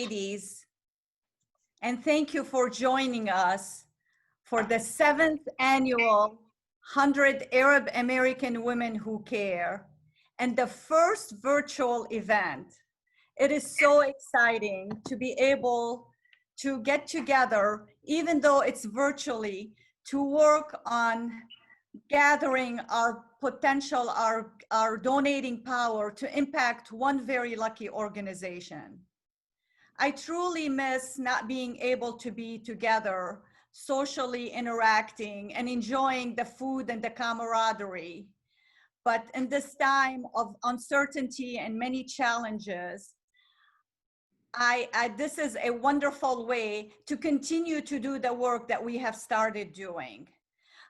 ladies, and thank you for joining us for the 7th annual 100 Arab American Women Who Care and the first virtual event. It is so exciting to be able to get together, even though it's virtually, to work on gathering our potential, our donating power to impact one very lucky organization. I truly miss not being able to be together, socially interacting and enjoying the food and the camaraderie. But in this time of uncertainty and many challenges, this is a wonderful way to continue to do the work that we have started doing.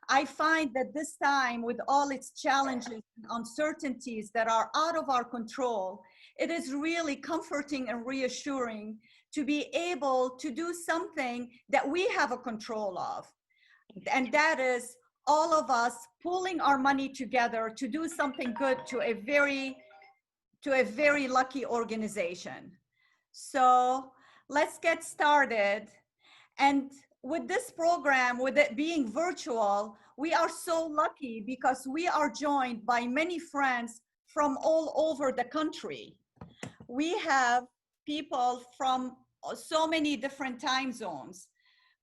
I find that this time, with all its challenges and uncertainties that are out of our control, it is really comforting and reassuring to be able to do something that we have a control of. And that is all of us pooling our money together to do something good to a very lucky organization. So let's get started. And with this program, with it being virtual, we are so lucky because we are joined by many friends from all over the country. We have people from so many different time zones.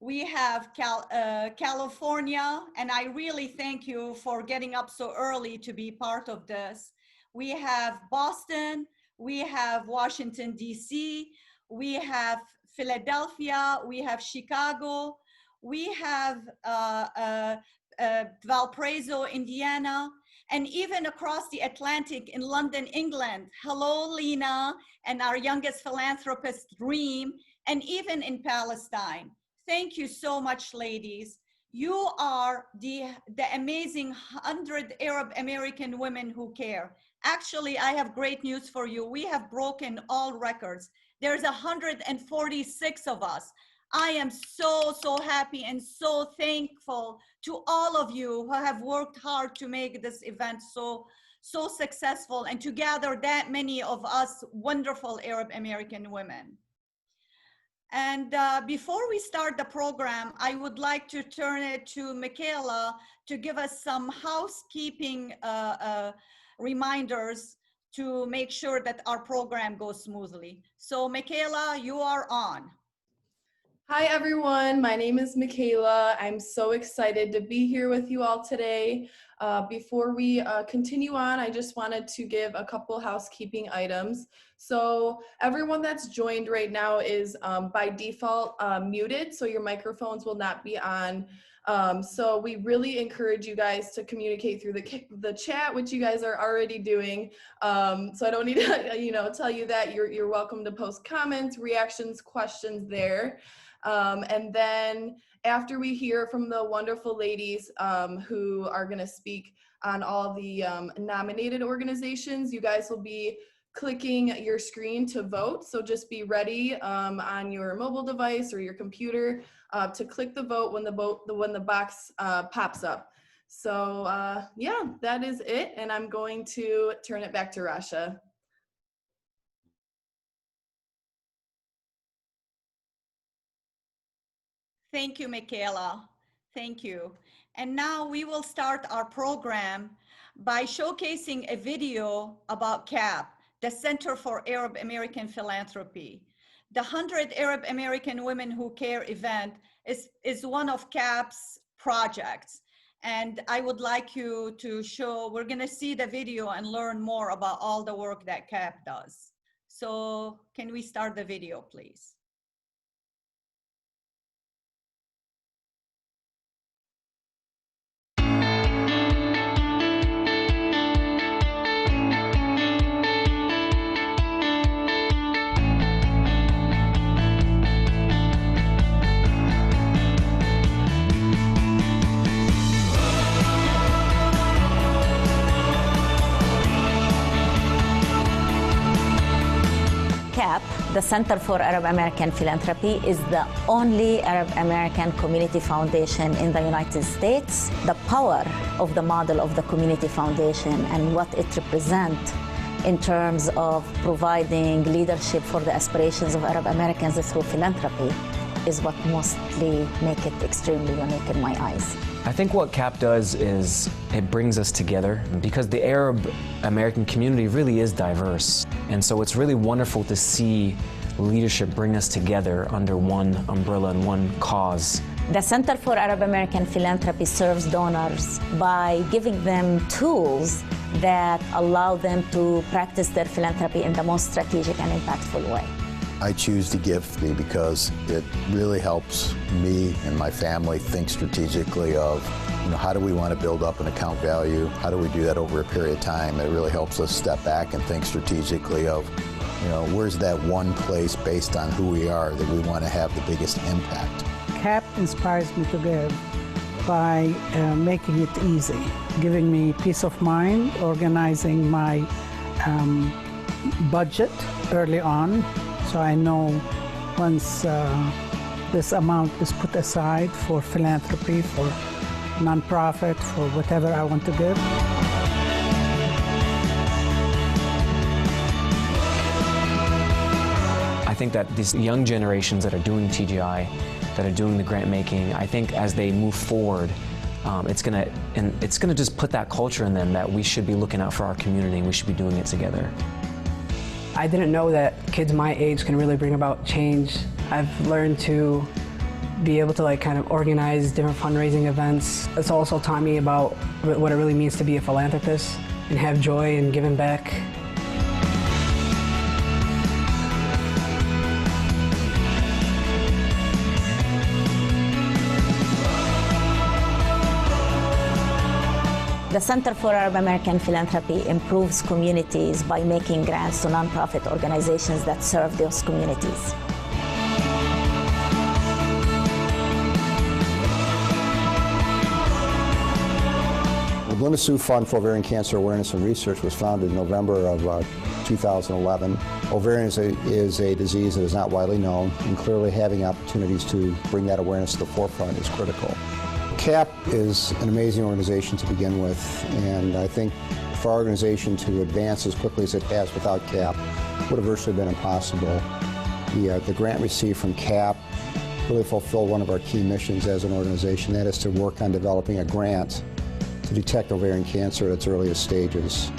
We have California, and I really thank you for getting up so early to be part of this. We have Boston, we have Washington, DC, we have Philadelphia, we have Chicago, we have Valparaiso, Indiana, and even across the Atlantic in London, England. Hello, Lena, and our youngest philanthropist, Reem, and even in Palestine. Thank you so much, ladies. You are the amazing 100 Arab American women who care. Actually, I have great news for you. We have broken all records. There's 146 of us. I am so happy and so thankful to all of you who have worked hard to make this event so successful and to gather that many of us wonderful Arab American women. And before we start the program, I would like to turn it to Michaela to give us some housekeeping reminders to make sure that our program goes smoothly. So Michaela, you are on. Hi everyone, my name is Michaela. I'm so excited to be here with you all today. Before we continue on, I just wanted to give a couple housekeeping items. So everyone that's joined right now is by default muted, so your microphones will not be on. So we really encourage you guys to communicate through the chat, which you guys are already doing. So I don't need to tell you that. You're welcome to post comments, reactions, questions there. And then after we hear from the wonderful ladies who are going to speak on all the nominated organizations, you guys will be clicking your screen to vote. So just be ready on your mobile device or your computer to click the vote when the box pops up. So yeah, that is it. And I'm going to turn it back to Rasha. Thank you, Michaela. Thank you. And now we will start our program by showcasing a video about CAP, the Center for Arab American Philanthropy. The 100 Arab American Women Who Care event is one of CAP's projects. And I would like you to we're gonna see the video and learn more about all the work that CAP does. So can we start the video, please? CAP, the Center for Arab American Philanthropy, is the only Arab American community foundation in the United States. The power of the model of the community foundation and what it represents in terms of providing leadership for the aspirations of Arab Americans through philanthropy is what mostly make it extremely unique in my eyes. I think what CAP does is it brings us together because the Arab American community really is diverse. And so it's really wonderful to see leadership bring us together under one umbrella and one cause. The Center for Arab American Philanthropy serves donors by giving them tools that allow them to practice their philanthropy in the most strategic and impactful way. I choose to give because it really helps me and my family think strategically of, how do we want to build up an account value? How do we do that over a period of time? It really helps us step back and think strategically of, where's that one place based on who we are that we want to have the biggest impact. CAP inspires me to give by making it easy, giving me peace of mind, organizing my budget early on. So I know once this amount is put aside for philanthropy, for nonprofit, for whatever I want to give. I think that these young generations that are doing TGI, that are doing the grant making, I think as they move forward, it's gonna just put that culture in them that we should be looking out for our community and we should be doing it together. I didn't know that kids my age can really bring about change. I've learned to be able to kind of organize different fundraising events. It's also taught me about what it really means to be a philanthropist and have joy in giving back. The Center for Arab American Philanthropy improves communities by making grants to nonprofit organizations that serve those communities. The Linda Sue Fund for Ovarian Cancer Awareness and Research was founded in November of 2011. Ovarian is a disease that is not widely known, and clearly having opportunities to bring that awareness to the forefront is critical. CAP is an amazing organization to begin with, and I think for our organization to advance as quickly as it has without CAP would have virtually been impossible. The grant received from CAP really fulfilled one of our key missions as an organization, that is to work on developing a grant to detect ovarian cancer at its earliest stages.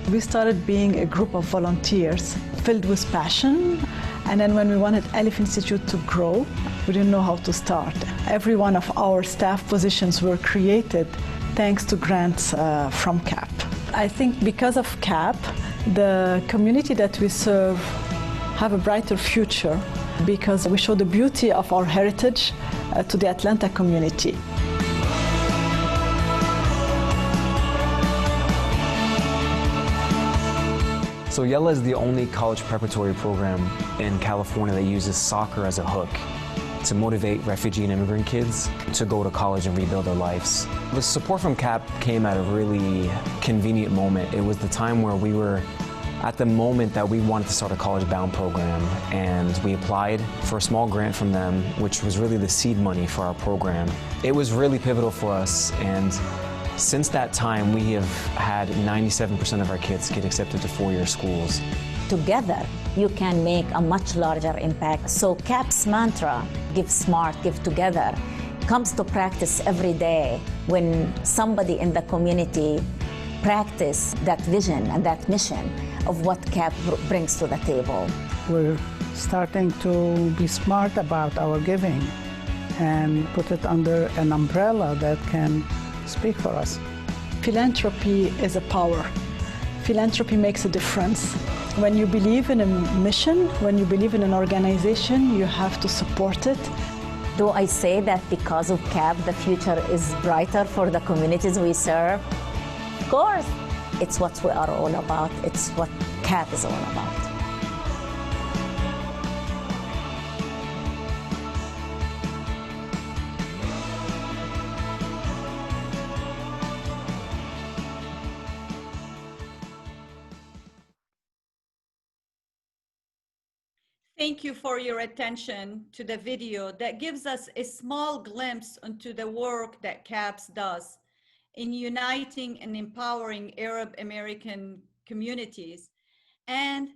We started being a group of volunteers filled with passion. And then when we wanted Aleph Institute to grow, we didn't know how to start. Every one of our staff positions were created thanks to grants from CAP. I think because of CAP, the community that we serve have a brighter future because we show the beauty of our heritage to the Atlanta community. So Yella is the only college preparatory program in California that uses soccer as a hook to motivate refugee and immigrant kids to go to college and rebuild their lives. The support from CAP came at a really convenient moment. It was the time where we were at the moment that we wanted to start a college-bound program, and we applied for a small grant from them, which was really the seed money for our program. It was really pivotal for us, and since that time, we have had 97% of our kids get accepted to four-year schools. Together, you can make a much larger impact. So CAP's mantra, give smart, give together, comes to practice every day when somebody in the community practice that vision and that mission of what CAP brings to the table. We're starting to be smart about our giving and put it under an umbrella that can speak for us. Philanthropy is a power. Philanthropy makes a difference. When you believe in a mission, when you believe in an organization, you have to support it. Do I say that because of CAP, the future is brighter for the communities we serve? Of course. It's what we are all about. It's what CAP is all about. Thank you for your attention to the video that gives us a small glimpse into the work that CAPS does in uniting and empowering Arab American communities, and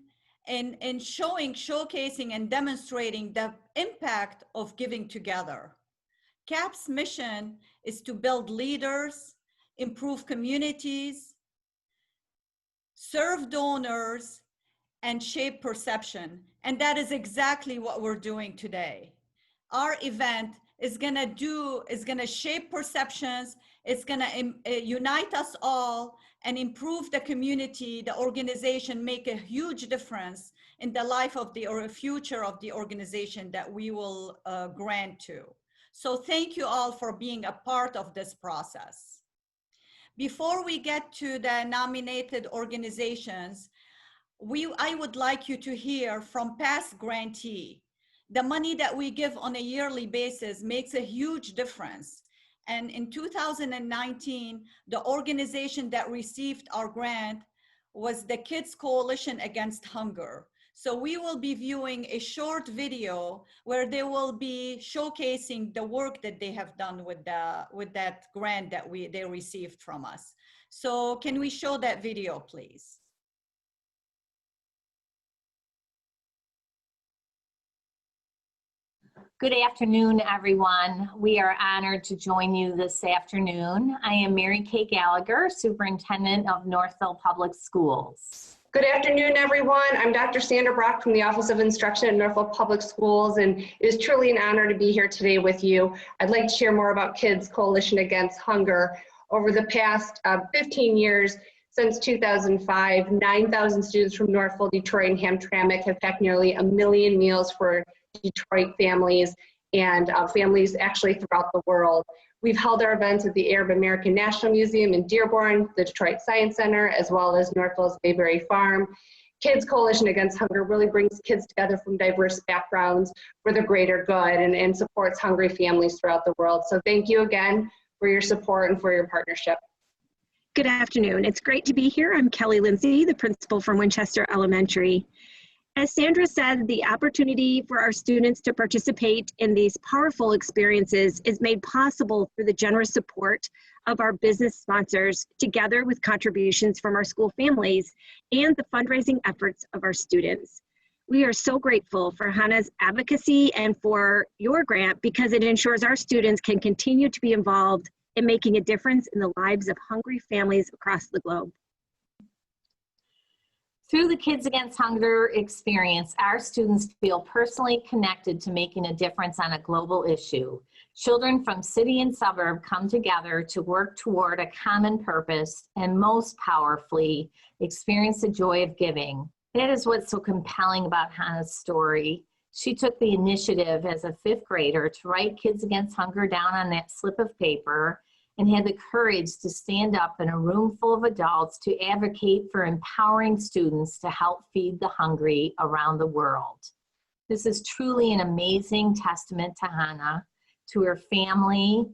in showcasing and demonstrating the impact of giving together. CAPS' mission is to build leaders, improve communities, serve donors, and shape perception. And that is exactly what we're doing today. Our event is gonna shape perceptions, it's gonna unite us all and improve the community, the organization, make a huge difference in the life of the or future of the organization that we will grant to. So thank you all for being a part of this process. Before we get to the nominated organizations, I would like you to hear from past grantee. The money that we give on a yearly basis makes a huge difference. And in 2019, the organization that received our grant was the Kids Coalition Against Hunger. So we will be viewing a short video where they will be showcasing the work that they have done with that grant that they received from us. So can we show that video, please? Good afternoon, everyone. We are honored to join you this afternoon. I am Mary Kay Gallagher, Superintendent of Northville Public Schools. Good afternoon, everyone. I'm Dr. Sandra Brock from the Office of Instruction at Northville Public Schools, and it is truly an honor to be here today with you. I'd like to share more about Kids Coalition Against Hunger. Over the past 15 years, since 2005, 9,000 students from Northville, Detroit, and Hamtramck have packed nearly 1 million meals for Detroit families and families actually throughout the world. We've held our events at the Arab American National Museum in Dearborn, the Detroit Science Center, as well as Northville's Bayberry Farm. Kids Coalition Against Hunger really brings kids together from diverse backgrounds for the greater good and supports hungry families throughout the world. So thank you again for your support and for your partnership. Good afternoon. It's great to be here. I'm Kelly Lindsay, the principal from Winchester Elementary. As Sandra said, the opportunity for our students to participate in these powerful experiences is made possible through the generous support of our business sponsors, together with contributions from our school families and the fundraising efforts of our students. We are so grateful for Hannah's advocacy and for your grant because it ensures our students can continue to be involved in making a difference in the lives of hungry families across the globe. Through the Kids Against Hunger experience, our students feel personally connected to making a difference on a global issue. Children from city and suburb come together to work toward a common purpose and most powerfully experience the joy of giving. That is what's so compelling about Hannah's story. She took the initiative as a 5th grader to write Kids Against Hunger down on that slip of paper and had the courage to stand up in a room full of adults to advocate for empowering students to help feed the hungry around the world. This is truly an amazing testament to Hannah, to her family,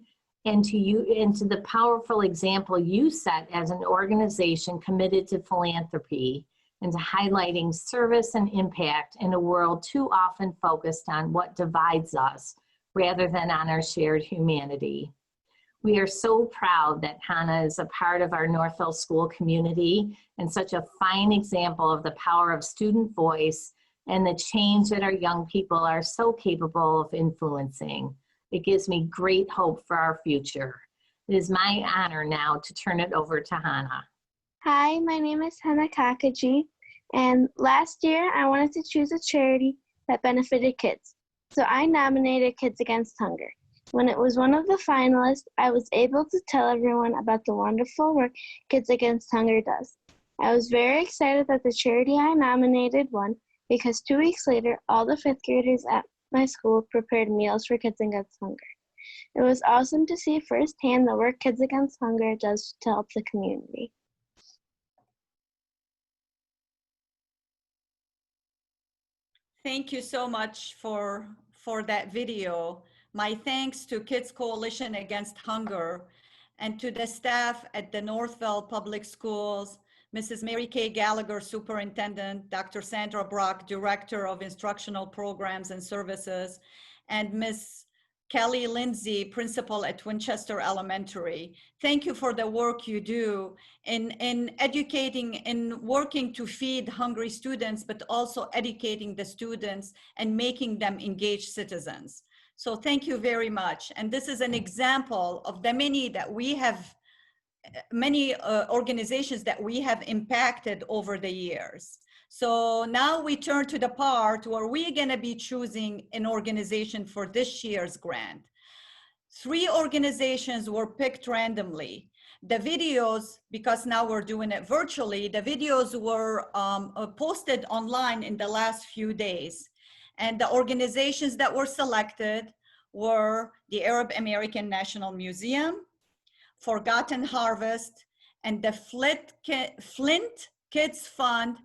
and to you, and to the powerful example you set as an organization committed to philanthropy and to highlighting service and impact in a world too often focused on what divides us rather than on our shared humanity. We are so proud that Hannah is a part of our Northville school community and such a fine example of the power of student voice and the change that our young people are so capable of influencing. It gives me great hope for our future. It is my honor now to turn it over to Hannah. Hi, my name is Hannah Kakaji, and last year I wanted to choose a charity that benefited kids. So I nominated Kids Against Hunger. When it was one of the finalists, I was able to tell everyone about the wonderful work Kids Against Hunger does. I was very excited that the charity I nominated won because 2 weeks later, all the 5th graders at my school prepared meals for Kids Against Hunger. It was awesome to see firsthand the work Kids Against Hunger does to help the community. Thank you so much for that video. My thanks to Kids Coalition Against Hunger and to the staff at the Northville Public Schools, Mrs. Mary Kay Gallagher, Superintendent, Dr. Sandra Brock, Director of Instructional Programs and Services, and Ms. Kelly Lindsay, Principal at Winchester Elementary. Thank you for the work you do in educating and working to feed hungry students, but also educating the students and making them engaged citizens. So thank you very much. And this is an example of the many that we have, many organizations that we have impacted over the years. So now we turn to the part where we're going to be choosing an organization for this year's grant. 3 organizations were picked randomly. The videos, because now we're doing it virtually, the videos were posted online in the last few days. And the organizations that were selected were the Arab American National Museum, Forgotten Harvest, and the Flint Kids Fund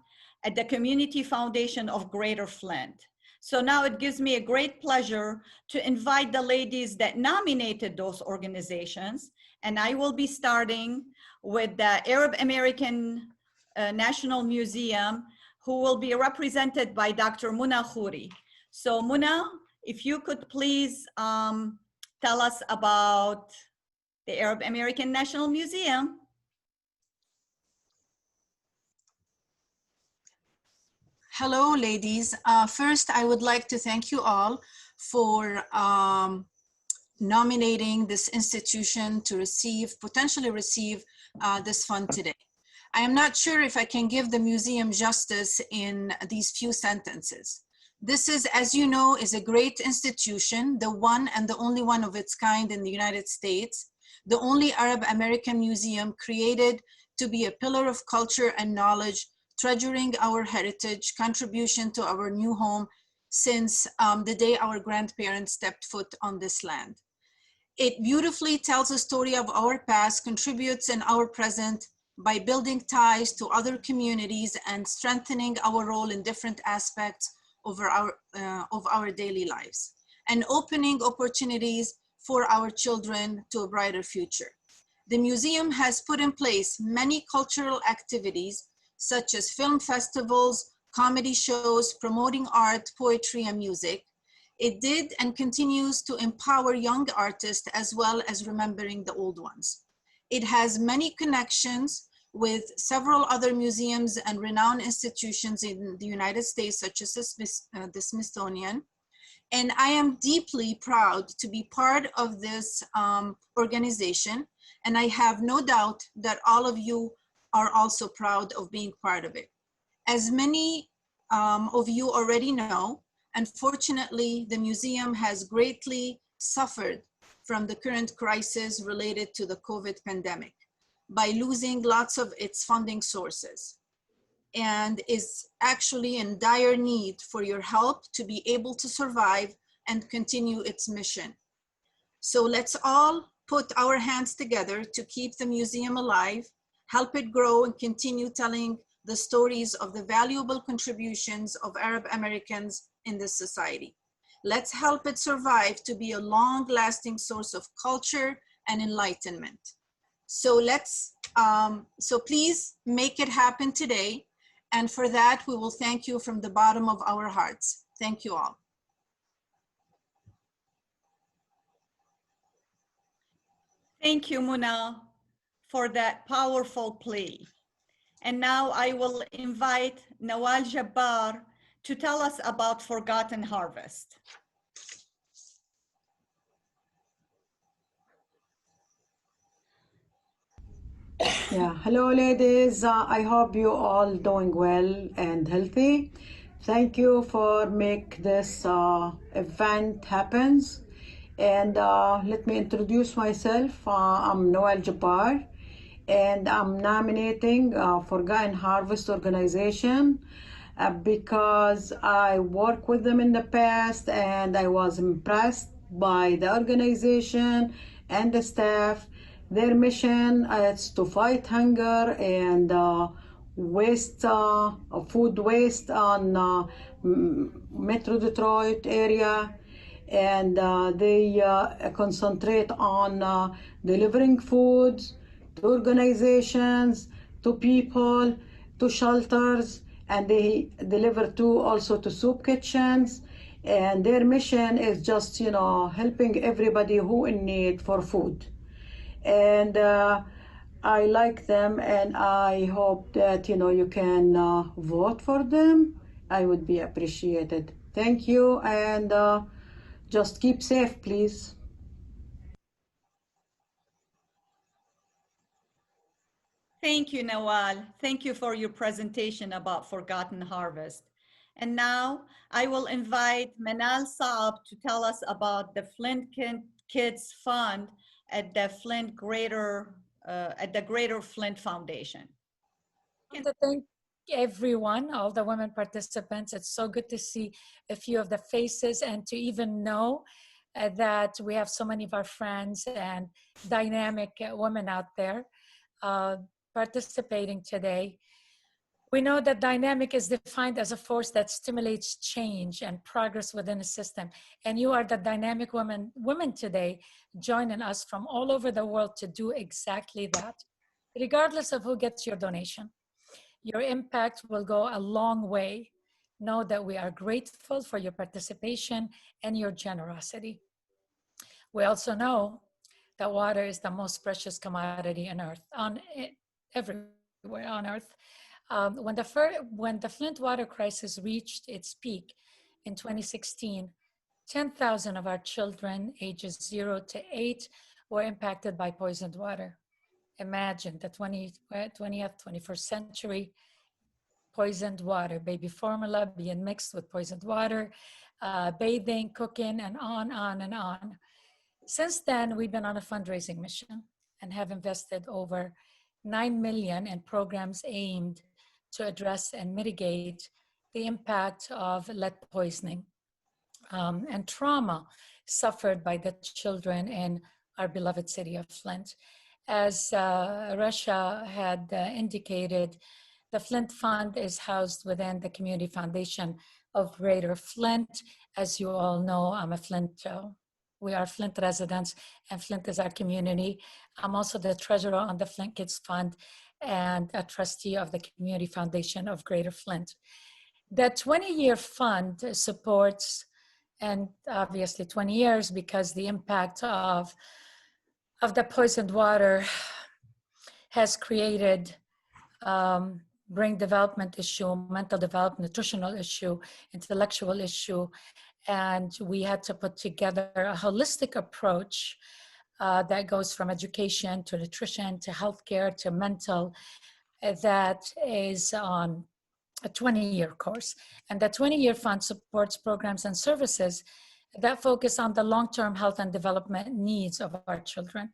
at the Community Foundation of Greater Flint. So now it gives me a great pleasure to invite the ladies that nominated those organizations. And I will be starting with the Arab American National Museum, who will be represented by Dr. Muna Khouri. So Muna, if you could please tell us about the Arab American National Museum. Hello, ladies. First, I would like to thank you all for nominating this institution to potentially receive this fund today. I am not sure if I can give the museum justice in these few sentences. This is, as you know, is a great institution, the one and the only one of its kind in the United States, the only Arab American museum created to be a pillar of culture and knowledge, treasuring our heritage, contribution to our new home since the day our grandparents stepped foot on this land. It beautifully tells a story of our past, contributes in our present by building ties to other communities and strengthening our role in different aspects of our daily lives, and opening opportunities for our children to a brighter future. The museum has put in place many cultural activities such as film festivals, comedy shows, promoting art, poetry, and music. It did and continues to empower young artists as well as remembering the old ones. It has many connections with several other museums and renowned institutions in the United States, such as the Smithsonian. And I am deeply proud to be part of this organization. And I have no doubt that all of you are also proud of being part of it. As many of you already know, unfortunately, the museum has greatly suffered from the current crisis related to the COVID pandemic by losing lots of its funding sources, and is actually in dire need for your help to be able to survive and continue its mission. So let's all put our hands together to keep the museum alive, help it grow, and continue telling the stories of the valuable contributions of Arab Americans in this society. Let's help it survive to be a long-lasting source of culture and enlightenment. So so please make it happen today. And for that, we will thank you from the bottom of our hearts. Thank you all. Thank you, Muna, for that powerful plea. And now I will invite Nawal Jabbar to tell us about Forgotten Harvest. Yeah, hello ladies. I hope you all doing well and healthy. Thank you for make this event happens. And let me introduce myself. I'm Nawal Jabbar, and I'm nominating Forgotten Harvest organization because I worked with them in the past and I was impressed by the organization and the staff. Their mission is to fight hunger and waste, food waste on Metro Detroit area. And they concentrate on delivering food to organizations, to people, to shelters, and they deliver also to soup kitchens. And their mission is just, helping everybody who in need for food. And I like them, and I hope that, you can vote for them. I would be appreciated. Thank you, and just keep safe, please. Thank you, Nawal. Thank you for your presentation about Forgotten Harvest. And now I will invite Manal Saab to tell us about the Flint Kids Fund at the Greater Flint Foundation. I want to thank everyone, all the women participants. It's so good to see a few of the faces and to even know that we have so many of our friends and dynamic women out there participating today. We know that dynamic is defined as a force that stimulates change and progress within a system. And you are the dynamic women today joining us from all over the world to do exactly that, regardless of who gets your donation. Your impact will go a long way. Know that we are grateful for your participation and your generosity. We also know that water is the most precious commodity on earth, everywhere on earth. When the Flint water crisis reached its peak in 2016, 10,000 of our children ages 0 to 8 were impacted by poisoned water. Imagine the 20th, 21st century, poisoned water, baby formula being mixed with poisoned water, bathing, cooking, and on and on. Since then, we've been on a fundraising mission and have invested over $9 million in programs aimed to address and mitigate the impact of lead poisoning and trauma suffered by the children in our beloved city of Flint. As Rasha had indicated, the Flint Fund is housed within the Community Foundation of Greater Flint. As you all know, I'm a Flint, we are Flint residents, and Flint is our community. I'm also the treasurer on the Flint Kids Fund and a trustee of the Community Foundation of Greater Flint. The 20-year fund supports, and obviously 20 years because the impact of the poisoned water has created brain development issue, mental development, nutritional issue, intellectual issue, and we had to put together a holistic approach that goes from education to nutrition to healthcare to mental, that is on a 20-year course. And the 20-year fund supports programs and services that focus on the long-term health and development needs of our children.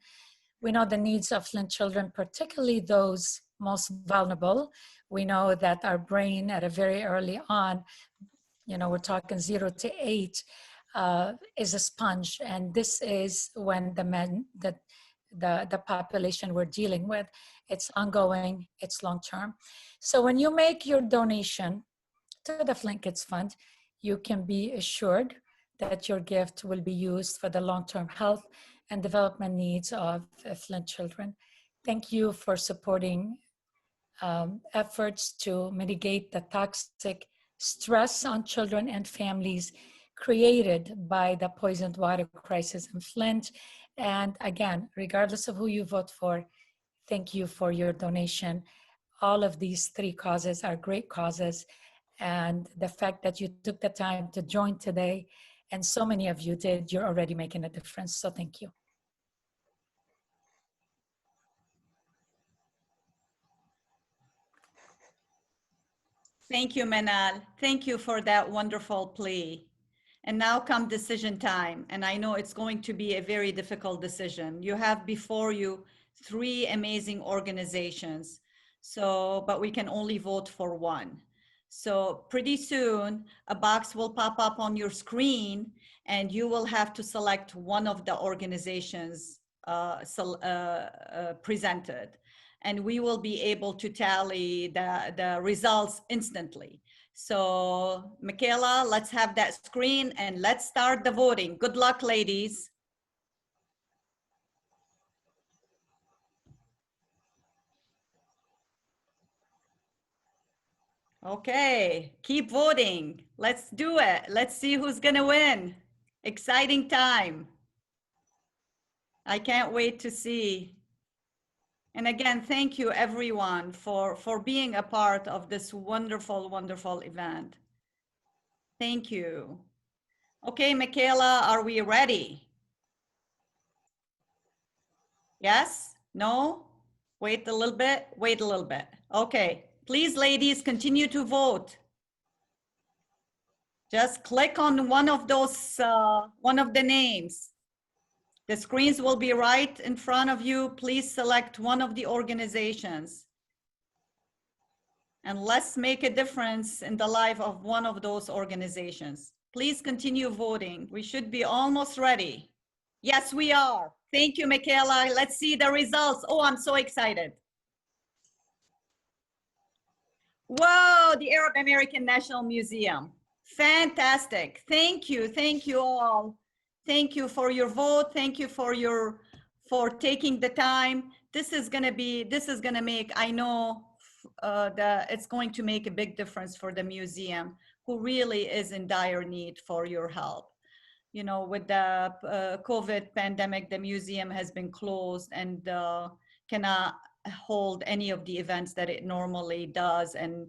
We know the needs of Flint children, particularly those most vulnerable. We know that our brain at a very early on, we're talking 0 to 8, is a sponge, and this is when the population we're dealing with, it's ongoing, it's long-term. So when you make your donation to the Flint Kids Fund, you can be assured that your gift will be used for the long-term health and development needs of Flint children. Thank you for supporting efforts to mitigate the toxic stress on children and families created by the poisoned water crisis in Flint. And again, regardless of who you vote for, thank you for your donation. All of these 3 causes are great causes. And the fact that you took the time to join today, and so many of you did, you're already making a difference. So thank you. Thank you, Manal. Thank you for that wonderful plea. And now come decision time. And I know it's going to be a very difficult decision. You have before you 3 amazing organizations. But we can only vote for one. So pretty soon a box will pop up on your screen and you will have to select one of the organizations presented. And we will be able to tally the results instantly. So Michaela, let's have that screen and let's start the voting. Good luck, ladies. Okay, keep voting. Let's do it. Let's see who's gonna win. Exciting time. I can't wait to see. And again, thank you everyone for being a part of this wonderful, wonderful event. Thank you. Okay, Michaela, are we ready? Yes? No? Wait a little bit? Wait a little bit. Okay, please, ladies, continue to vote. Just click on one of those, one of the names. The screens will be right in front of you. Please select one of the organizations. And let's make a difference in the life of one of those organizations. Please continue voting. We should be almost ready. Yes, we are. Thank you, Michaela. Let's see the results. Oh, I'm so excited. Whoa, the Arab American National Museum. Fantastic. Thank you all. Thank you for your vote. Thank you for taking the time. This is gonna make, I know it's going to make a big difference for the museum, who really is in dire need for your help. You know, with the COVID pandemic, the museum has been closed and cannot hold any of the events that it normally does and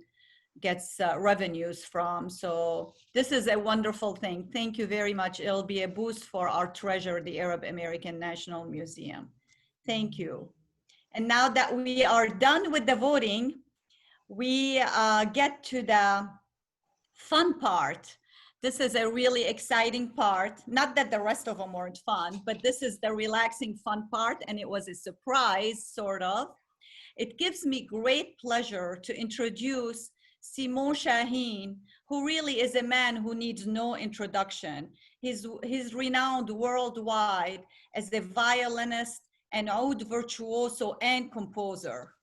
gets revenues from. So this is a wonderful thing. Thank you very much. It'll be a boost for our treasure, the Arab American National Museum. Thank you. And now that we are done with the voting, we get to the fun part. This is a really exciting part. Not that the rest of them weren't fun, but this is the relaxing fun part, and it was a surprise, sort of. It gives me great pleasure to introduce Simon Shaheen, who really is a man who needs no introduction. He's renowned worldwide as a violinist and oud virtuoso and composer.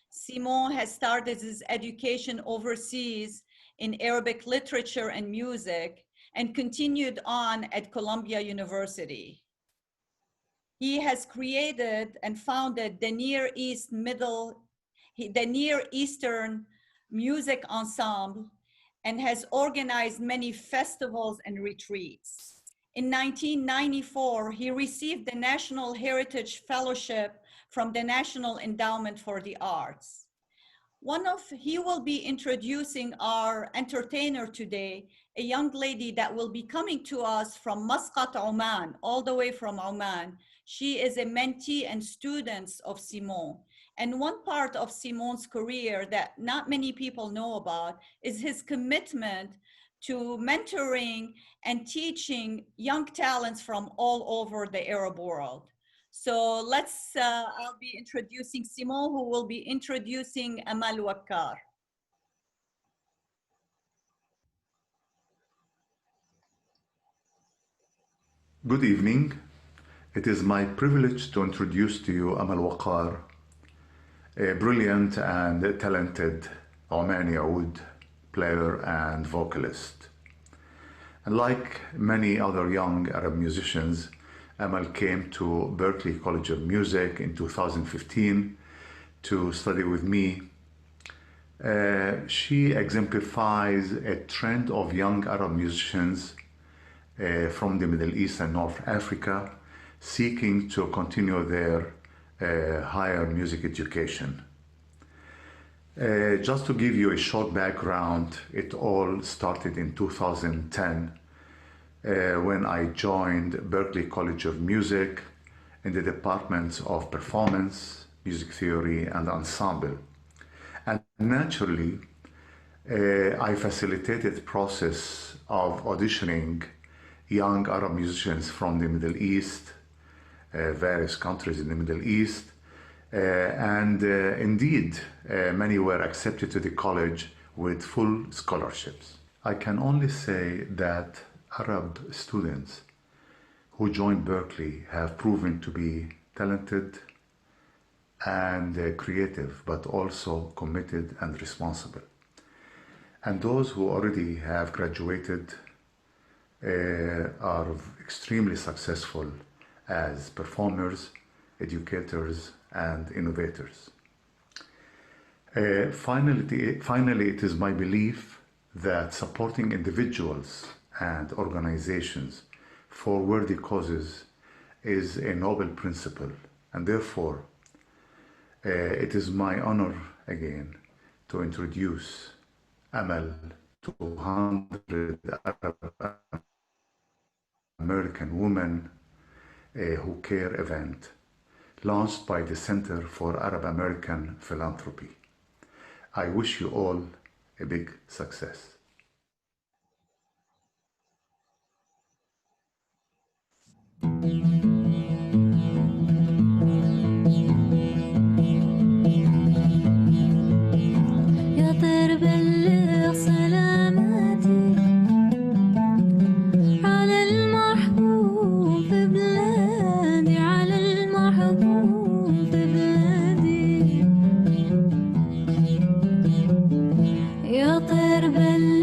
Simon has started his education overseas in Arabic literature and music and continued on at Columbia University. He has created and founded the Near Eastern Music Ensemble and has organized many festivals and retreats. In 1994, he received the National Heritage Fellowship from the National Endowment for the Arts. He will be introducing our entertainer today, a young lady that will be coming to us from Muscat, Oman, all the way from Oman. She is a mentee and student of Simon. And one part of Simon's career that not many people know about is his commitment to mentoring and teaching young talents from all over the Arab world. So I'll be introducing Simon, who will be introducing Amal Wakkar. Good evening. It is my privilege to introduce to you Amal Wakkar, a brilliant and talented Omani oud player and vocalist. And like many other young Arab musicians, Amal came to Berklee College of Music in 2015 to study with me. She exemplifies a trend of young Arab musicians from the Middle East and North Africa seeking to continue their higher music education. Just to give you a short background, it all started in 2010 when I joined Berklee College of Music in the departments of performance, music theory, and ensemble. And naturally, I facilitated the process of auditioning young Arab musicians from the Middle East, various countries in the Middle East, and indeed, many were accepted to the college with full scholarships. I can only say that Arab students who joined Berklee have proven to be talented and creative, but also committed and responsible. And those who already have graduated are extremely successful as performers, educators, and innovators. Finally, it is my belief that supporting individuals and organizations for worthy causes is a noble principle, and therefore it is my honor again to introduce Amal 200 Arab American Women Who Care event launched by the Center for Arab American Philanthropy. I wish you all a big success. يطير بلغ سلاماتي على المحبوب في بلادي، على المحبوب في بلادي. يطير بلغ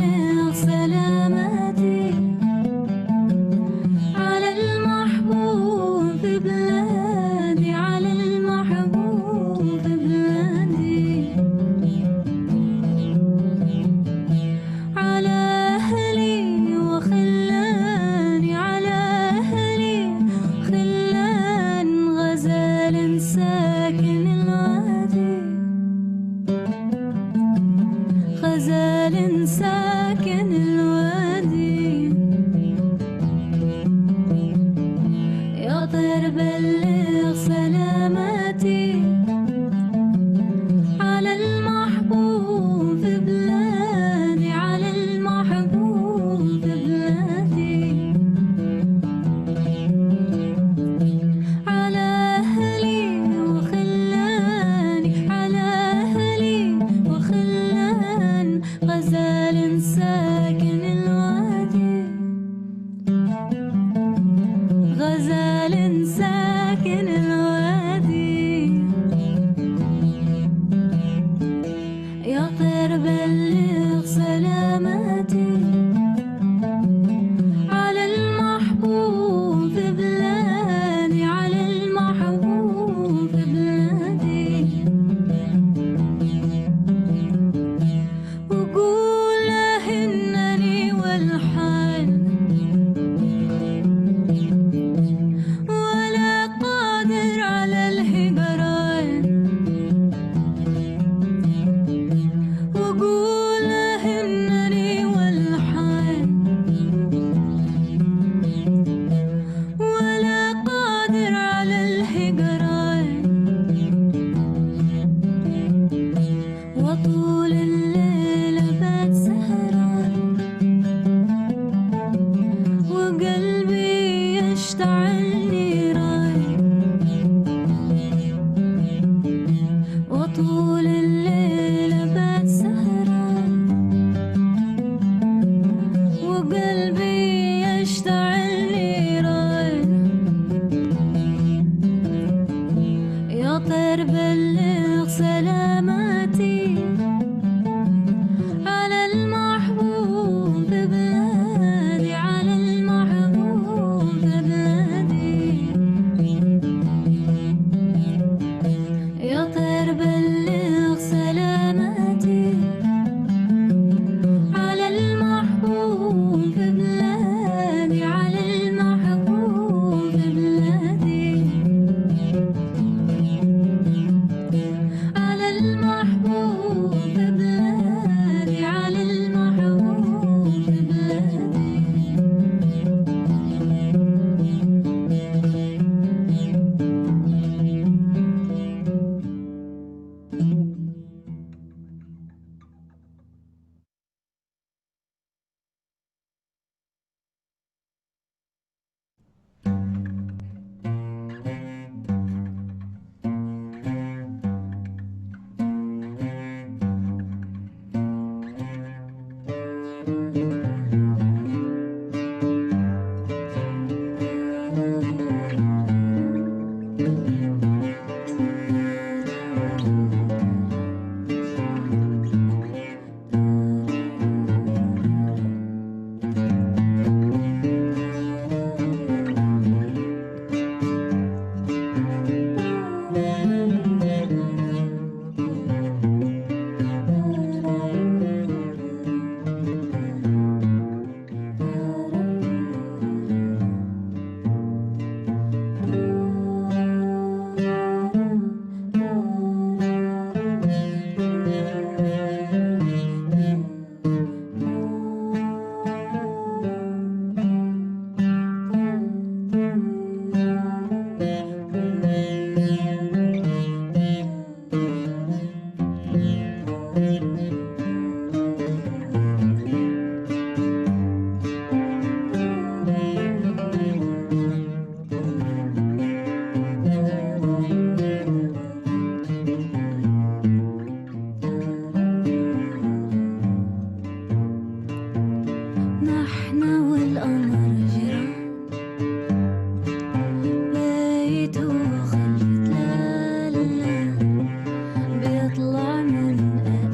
يطلع من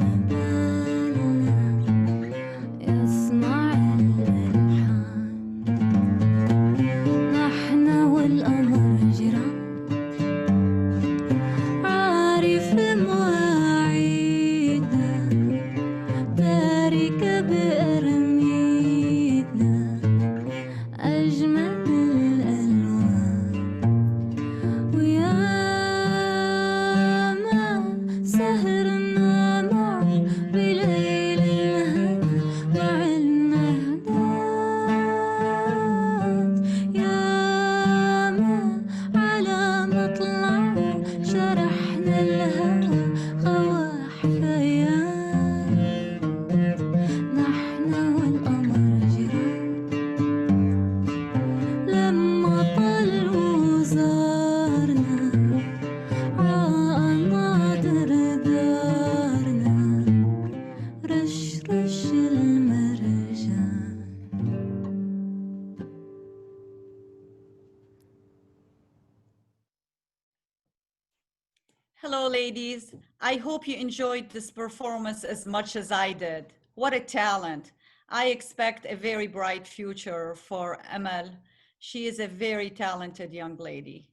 أقبالنا يصنع الألحان نحن والقمر جيران عارف مواعيدنا تاركة بأرميدنا أجمل الألوان وياما سهرنا مع بليل الهنا مع النهدات ياما على مطلع شرحنا الهوى غوى حكايات نحن والقمر جيران لما طلعوا زارنا عالناظر دارنا رش رش المرجان. Hello, ladies. I hope you enjoyed this performance as much as I did. What a talent. I expect a very bright future for Amal. She is a very talented young lady.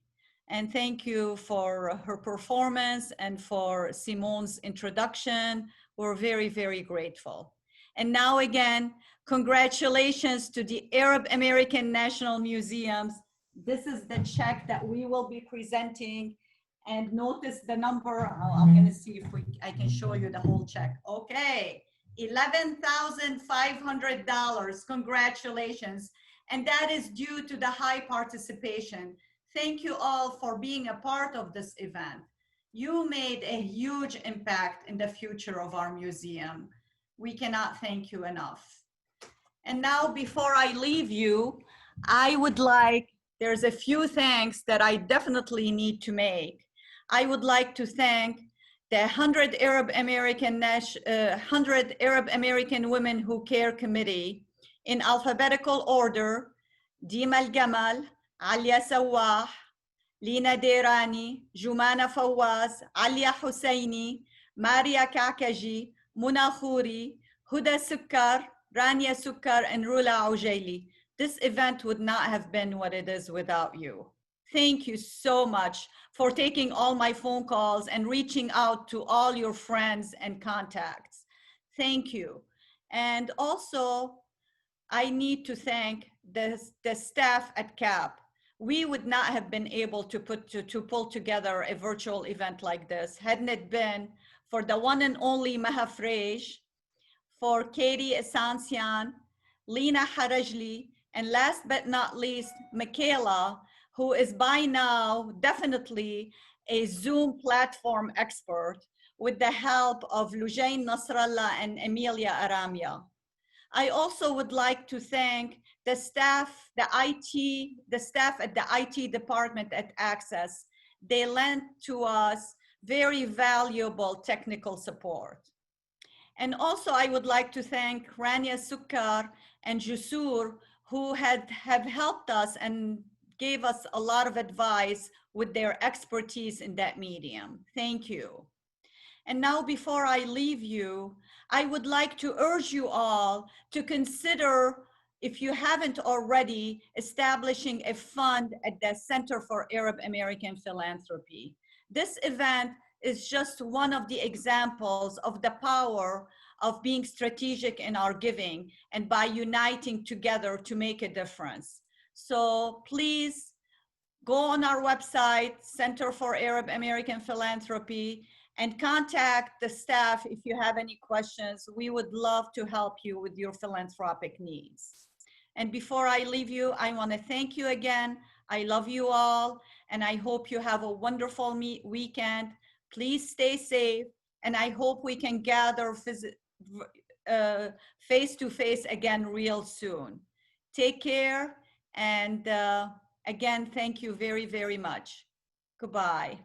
And thank you for her performance and for Simone's introduction. We're very, very grateful. And now again, congratulations to the Arab American National Museums. This is the check that we will be presenting. And notice the number. I'm going to see if I can show you the whole check. Okay, $11,500. Congratulations. And that is due to the high participation. Thank you all for being a part of this event. You made a huge impact in the future of our museum. We cannot thank you enough. And now, before I leave you, I would like, there's a few thanks that I definitely need to make. I would like to thank the 100 Arab American Women Who Care Committee in alphabetical order: Dima Al-Gamal, Alia Sawah, Lina Deirani, Jumana Fawaz, Alia Husseini, Maria Kakaji, Muna Khouri, Huda Sukkar, Rania Sukkar, and Rula Aujaili. This event would not have been what it is without you. Thank you so much for taking all my phone calls and reaching out to all your friends and contacts. Thank you. And also, I need to thank the staff at CAP. We would not have been able to pull together a virtual event like this hadn't it been for the one and only Maha Frege, for Katie Esansian, Lena Harajli, and last but not least, Michaela, who is by now definitely a Zoom platform expert with the help of Lujain Nasrallah and Emilia Aramia. I also would like to thank the staff, the staff at the IT department at Access. They lent to us very valuable technical support. And also I would like to thank Rania Sukkar and Jusur, who have helped us and gave us a lot of advice with their expertise in that medium. Thank you. And now, before I leave you, I would like to urge you all to consider, if you haven't already, establishing a fund at the Center for Arab American Philanthropy. This event is just one of the examples of the power of being strategic in our giving and by uniting together to make a difference. So please go on our website, Center for Arab American Philanthropy, and contact the staff if you have any questions. We would love to help you with your philanthropic needs. And before I leave you, I want to thank you again. I love you all, and I hope you have a wonderful weekend. Please stay safe, and I hope we can gather face-to-face again real soon. Take care. And again, thank you very, very much. Goodbye.